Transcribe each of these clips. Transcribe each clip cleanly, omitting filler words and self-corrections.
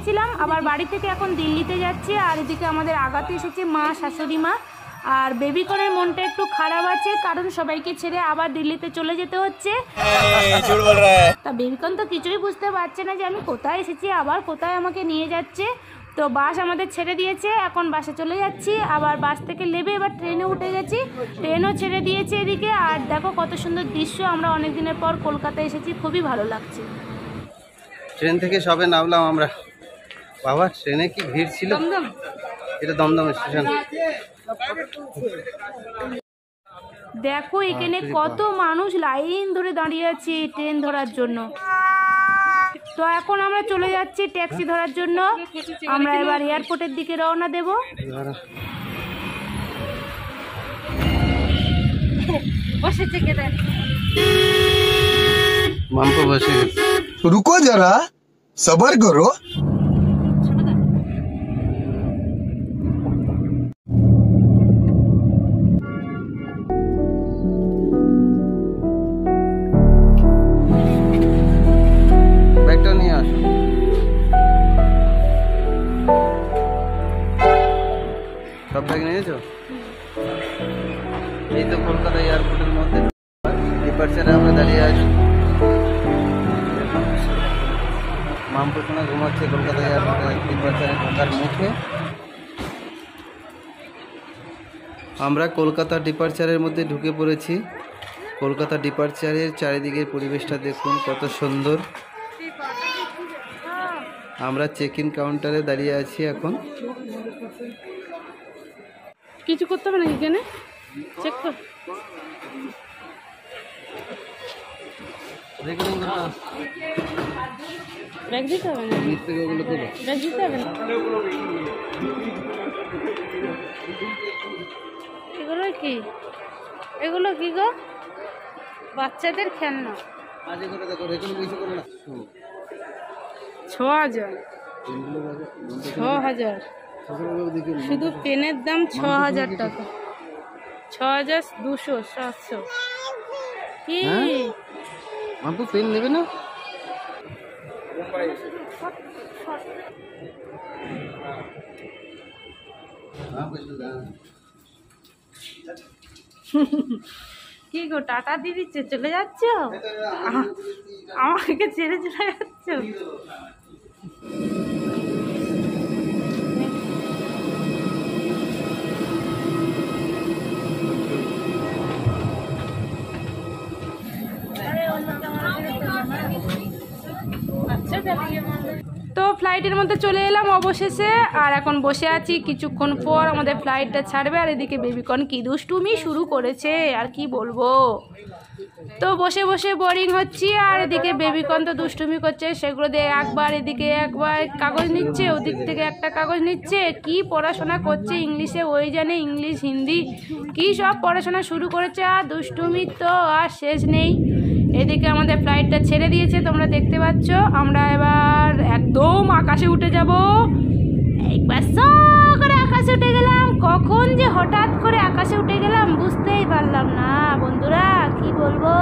গেছিলাম, আবার বাড়ি থেকে এখন দিল্লিতে যাচ্ছি। আর এদিকে আমাদের আগাতে এসেছে মা, শাশুড়ি মা। আর বেবিকনের মনটা একটু খারাপ আছে, কারণ সবাইকে ছেড়ে আবার দিল্লিতে চলে যেতে হচ্ছে। তা বেবিকন তো কিছুই বুঝতে পারছে না যে আমি কোথায় এসেছি, আবার কোথায় আমাকে নিয়ে যাচ্ছে। তো বাস আমাদের ছেড়ে দিয়েছে, এখন বাসে চলে যাচ্ছি। আবার বাস থেকে নেমে এবার ট্রেনে উঠে গেছি, ট্রেনও ছেড়ে দিয়েছে এদিকে। আর দেখো কত সুন্দর দৃশ্য, আমরা অনেক দিনের পর কলকাতায় এসেছি, খুবই ভালো লাগছে। ট্রেন থেকে সবে নামলাম আমরা। বাবা ট্রেনে কি ভিড় ছিল। এটা দমদম স্টেশন। দেখো এখানে কত মানুষ লাইন ধরে দাঁড়িয়ে আছে ট্রেন ধরার জন্য। তো এখন আমরা চলে যাচ্ছি ট্যাক্সি ধরার জন্য। আমরা এবার এয়ারপোর্টের দিকে রওনা দেব। বসেছে কেটে মাম্পু বসে গেছে। रुको जरा सबर करो। ব্যাগটা নিয়ে আসো। সব ব্যাগ নিয়েছো? এই তো কলকাতা এয়ারপোর্টের মধ্যে ডিপার্চারে আমরা দাঁড়িয়ে আছি। মাম্পু সোনা ঘুমাচ্ছে কলকাতা এয়ারপোর্টে ডিপার্চারে ঢোকার মুখে। আমরা কলকাতা ডিপার্চারের মধ্যে ঢুকে পড়েছি। কলকাতা ডিপার্চারের চারিদিকের পরিবেশটা দেখুন কত সুন্দর। আমরা চেক ইন কাউন্টারে দাঁড়িয়ে আছি এখন। কিছু করতে হবে না এখানে, চেক কর। ব্যাগ দিতে হবে না, ব্যাগ দিতে হবে না। এগুলো কি, এগুলো কি গো? বাচ্চাদের খেলনা। 6000 6000 শুধু পেনের দাম 6000 টাকা। 6200 700 কি? মাম্পু পেন নেবে না? কি গো টাটা দিয়ে দিচ্ছে, চলে যাচ্ছ? আমাকে ছেড়ে চলে যাচ্ছ? তো ফ্লাইটের মধ্যে চলে এলাম অবশেষে। আর এখন বসে আছি, কিছুক্ষণ পর আমাদের ফ্লাইটটা ছাড়বে। আর এদিকে বেবিকন কি দুষ্টুমি শুরু করেছে, আর কি বলবো। তো বসে বসে বোরিং হচ্ছি। আর এদিকে বেবিকন তো দুষ্টুমি করছে, সেগুলো দিয়ে একবার এদিকে একবার কাগজ নিচ্ছে, ওদিক থেকে একটা কাগজ নিচ্ছে। কি পড়াশোনা করছে ইংলিশে, ওই জানে, ইংলিশ হিন্দি কি সব পড়াশোনা শুরু করেছে। আর দুষ্টুমি তো আর শেষ নেই। এদিকে আমাদের ফ্লাইটটা ছেড়ে দিয়েছে, তোমরা দেখতে পাচ্ছ। আমরা এবার একদম আকাশে উঠে যাব। একবার সো করে আকাশে উঠে গেলাম। কখন যে হঠাৎ করে আকাশে উঠে গেলাম বুঝতেই পারলাম না বন্ধুরা, কি বলবো।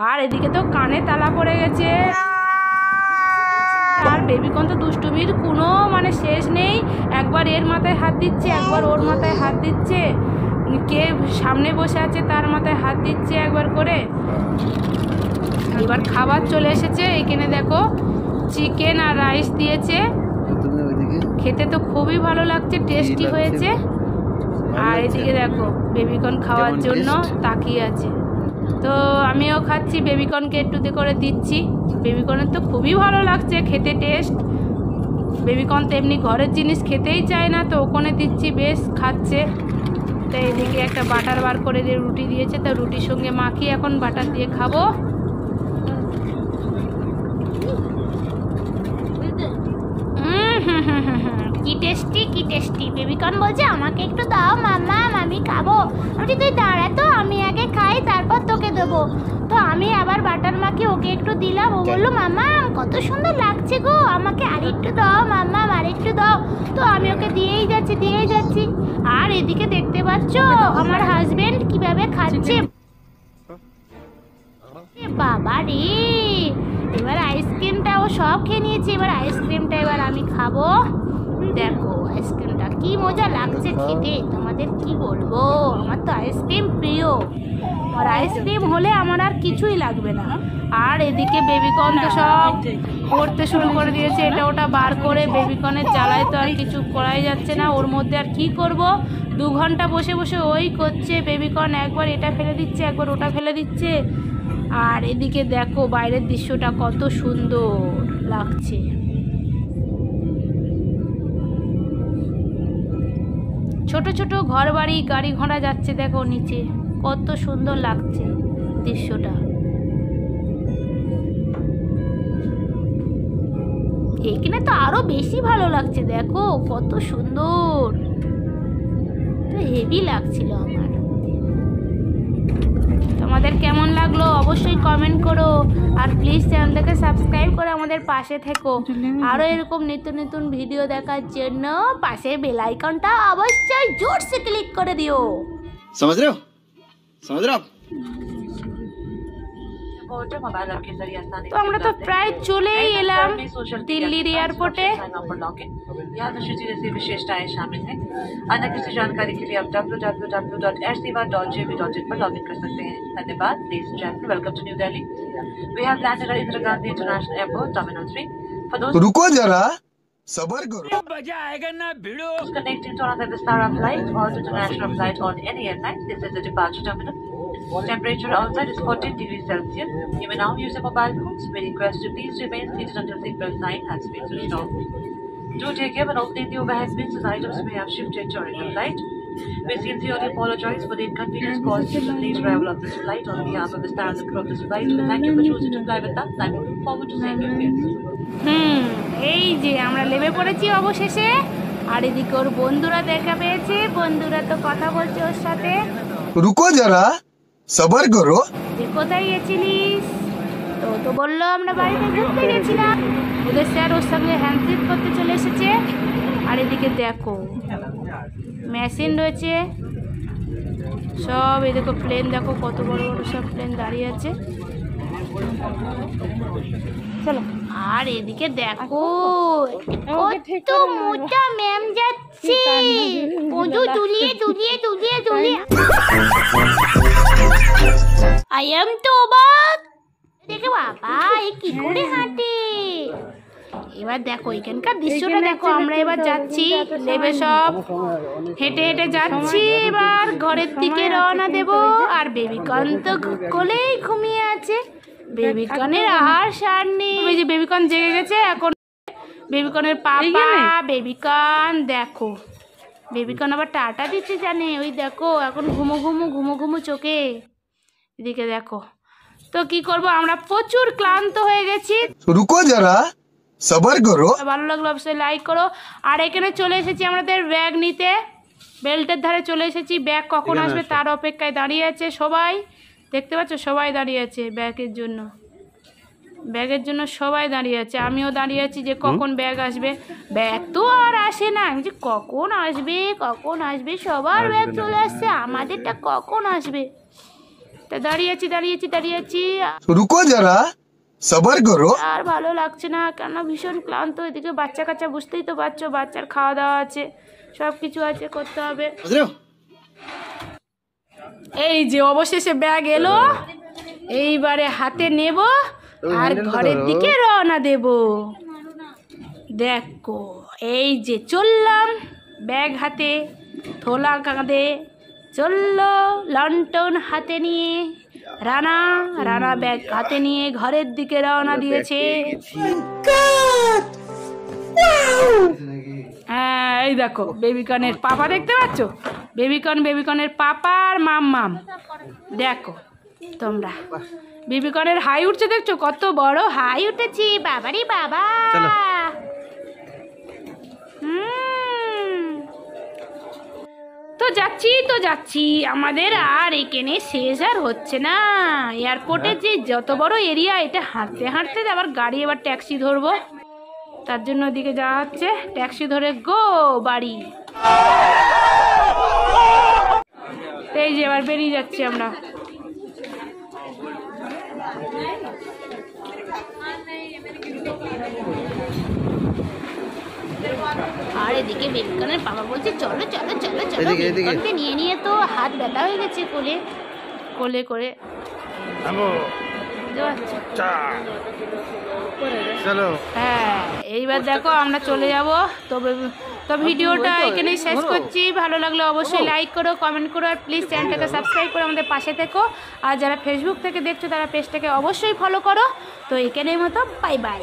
আর এদিকে তো কানে তালা পড়ে গেছে। আর বেবিকন তো দুষ্টুমির কোনো মানে শেষ নেই। একবার এর মাথায় হাত দিচ্ছে, একবার ওর মাথায় হাত দিচ্ছে। কে সামনে বসে আছে তার মাথায় হাত দিচ্ছে একবার করে। এবার খাবার চলে এসেছে। এখানে দেখো চিকেন আর রাইস দিয়েছে, খেতে তো খুবই ভালো লাগছে, টেস্টি হয়েছে। আর এদিকে দেখো বেবিকন খাওয়ার জন্য তাকিয়ে আছে। তো আমিও খাচ্ছি, বেবিকনকে একটু করে দিচ্ছি। বেবিকনের তো খুবই ভালো লাগছে খেতে, টেস্ট। বেবিকন তো এমনি ঘরের জিনিস খেতেই চায় না, তো ওখানে দিচ্ছি, বেশ খাচ্ছে। তো এদিকে একটা বাটার বার করে দিয়ে রুটি দিয়েছে, তো রুটির সঙ্গে মাখিয়ে এখন বাটার দিয়ে খাবো। কি টেস্টি, কি টেস্টি। বেবিকন বলছে আমাকে একটু দাও মাম্মা, আমি খাবো। আমি তুই দাঁড়া তো, আমি আগে খাই তারপর তোকে দেবো। তো আমি আবার বাটার মাখিয়ে ওকে একটু দিলাম। ও বললো মাম্মা কত সুন্দর লাগছে গো, আমাকে আরেকটু দাও মাম্মা, আরেকটু দাও। তো আমি ওকে দিয়েই যাচ্ছি। আর এদিকে দেখতে পাচ্ছ আমার হাজবেন্ড কিভাবে খাচ্ছে। বাবা রে, এবার আইসক্রিমটা ও সব খেয়ে নিয়েছে, এবার আইসক্রিমটা এবার আমি খাবো। দেখো আইসক্রিমটা কি মজা লাগছে খেতে, তোমাদের কি বলবো, আমার তো আইসক্রিম প্রিয়। আর আইসক্রিম হলে আমার আর কিছুই লাগবে না। আর এদিকে বেবিকর্ন তো সব করতে শুরু করে দিয়েছে, এটা ওটা বার করে। বেবিকর্নের জ্বালায় তো আর কিছু করাই যাচ্ছে না, ওর মধ্যে আর কি করব। 2 ঘন্টা বসে বসে ওই করছে। বেবিকর্ন একবার এটা ফেলে দিচ্ছে, একবার ওটা ফেলে দিচ্ছে। আর এদিকে দেখো বাইরের দৃশ্যটা কত সুন্দর লাগছে। ছোট ছোট ঘর বাড়ি গাড়ি ঘোড়া যাচ্ছে, দেখো নিচে কত সুন্দর লাগছে দৃশ্যটা। এখানে তো আরো বেশি ভালো লাগছে, দেখো কত সুন্দর, তো হেভি লাগছিল আমার। তোমাদের কেমন লাগলো অবশ্যই কমেন্ট করো, আর প্লিজ চ্যানেলটাকে সাবস্ক্রাইব করে আমাদের পাশে থেকো। আরও এরকম নিত্য নতুন ভিডিও দেখার জন্য পাশে বেল আইকনটা অবশ্যই জোরসে ক্লিক করে দিও। समझ रहे हो आप? তো আমরা তো প্রায় চলেই এলাম দিল্লির এয়ারপোর্টে। यहाँ दृष्टि जैसी विशेषताएं शामिल हैं। अन्य किसी जानकारी के लिए आप www.airseवा.gov.in पर लॉगिन कर सकते हैं। धन्यवाद। Ladies and gentlemen, welcome to New Delhi. We have landed at Indira Gandhi International Airport, Terminal 3. For those रुको जरा सबर करो। connecting to another Vistara flight or to international flight on any airline, this is the departure terminal. Temperature outside is 14 degrees Celsius. You may now use your mobile phones. We request you please remain seated until seatbelt sign has been switched off. Do take care when opening the overhead bins as items may have shifted during the flight. We sincerely apologize for the inconvenience caused to the late arrival of this flight. On behalf of the staff and the crew of this flight, we thank you for choosing to fly with us and we look forward to seeing you again. এই যে আমরা নেমে পড়েছি অবশেষে। আর এদিকে ওর বন্ধুরা দেখা পেয়েছে, বন্ধুরা তো কথা বলছে ওর সাথে। रुको जरा सबर करो। তুই কোথায় গেছিলিস? তো বললো আমরা বাড়িতে ঘুরতে গেছিলাম। ওদের স্যার ওর সঙ্গে হ্যান্ডশেক করতে চলে এসেছে। আর এদিকে দেখো মেশিন রয়েছে সব, এদিকে প্লেন দেখো কত বড় বড় সব প্লেন দাঁড়িয়ে আছে। চলো। আর এদিকে দেখো কত মোটা ম্যাম যাচ্ছে, পঁজু তুলিয়ে তুলিয়ে তুলিয়ে তুলিয়ে। আই এম তো অবাক, দেখে বাবা এ কি করে হাঁটে। এবার দেখো এখানকার দৃশ্যটা দেখো। আমরা এবার যাচ্ছি নেবে সব হেঁটে হেঁটে যাচ্ছি, এবার ঘরের দিকে রওনা দেব। আর বেবিকর্ন তো কোলেই ঘুমিয়ে আছে, বেবিকর্নের আর সার নেই। ওই যে বেবিকর্ন জেগে গেছে এখন, বেবিকর্নের পাপা বেবিকর্ন দেখো, বেবিকর্ন আবার টাটা দিতে জানে। ওই দেখো এখন ঘুমো ঘুমো ঘুমো ঘুমো চোখে। এদিকে দেখো। তো কি করব, আমরা প্রচুর ক্লান্ত হয়ে গেছি। रुको जरा सबर करो। ভালো লাগলো অবশ্যই লাইক করো। আর এখানে চলে এসেছি আমাদের ব্যাগ নিতে, বেল্টের ধারে চলে এসেছি। ব্যাগ কখন আসবে তার অপেক্ষায় দাঁড়িয়ে আছে সবাই, দেখতে পাচ্ছ সবাই দাঁড়িয়ে আছে ব্যাগের জন্য। ব্যাগের জন্য সবাই দাঁড়িয়ে আছে, আমিও দাঁড়িয়ে আছি যে কখন ব্যাগ আসবে। ব্যাগ তো আর আসে না, আমি যে কখন আসবে কখন আসবে, সবার ব্যাগ চলে আসছে, আমাদেরটা কখন আসবে। তা দাঁড়িয়ে আছি দাঁড়িয়ে আছি দাঁড়িয়ে আছি। रुको जरा सबर करो। আর ভালো লাগছে না, কেন ভীষণ ক্লান্ত। এদিকে বাচ্চা কাচ্চা বুঝতেই তো পারছো, বাচ্চার খাওয়া দাওয়া আছে, সব কিছু আছে, করতে হবে। समझ रहे हो? এই যে অবশেষে ব্যাগ এলো, এইবারে হাতে নেব আর ঘরের দিকে রওনা দেব। দেখো এই যে চললাম ব্যাগ হাতে, থোলা কাঁধে, চললো লন্ঠন হাতে নিয়ে। রানা রানা ব্যাগ হাতে নিয়ে ঘরের দিকে রওনা দিয়েছে। হ্যাঁ এই দেখো বেবিকর্নের পাপা, দেখতে পাচ্ছ বেবিকর্নের পাপা আর মাম দেখো তোমরা। বেবিকর্নের হাই উঠছে, দেখছো কত বড় হাই উঠেছি, বাবারি বাবা। তো যাচ্ছি আমাদের আর এখানে শেষ আর হচ্ছে না। এয়ারপোর্টের যে যত বড় এরিয়া, এটা হাঁটতে হাঁটতে আবার গাড়ি, এবার ট্যাক্সি ধরবো, তার জন্য ওদিকে যাওয়া হচ্ছে। ট্যাক্সি ধরে গো বাড়ি। এই যে এবার বেরিয়ে যাচ্ছি আমরা। আর এদিকে বেবিকনের বাবা বলছে চলো চলো চলো চলো। এদিকে, এদিকে। বেবিকনকে নিয়ে নিয়ে তো হাত ব্যথা হয়ে গেছে কোলে কোলে করে। বুঝতে পারছো? চলো। হ্যাঁ, এইবার দেখো আমরা চলে যাব। তো ভিডিওটা এখানেই শেষ করছি। ভালো লাগলে অবশ্যই লাইক করো, কমেন্ট করো, আর প্লিজ চ্যানেলটাকে সাবস্ক্রাইব করে আমাদের পাশে থেকো। আর যারা ফেসবুক থেকে দেখছো তারা পেজটাকে অবশ্যই ফলো করো। তো এখানেই মতো বাই বাই।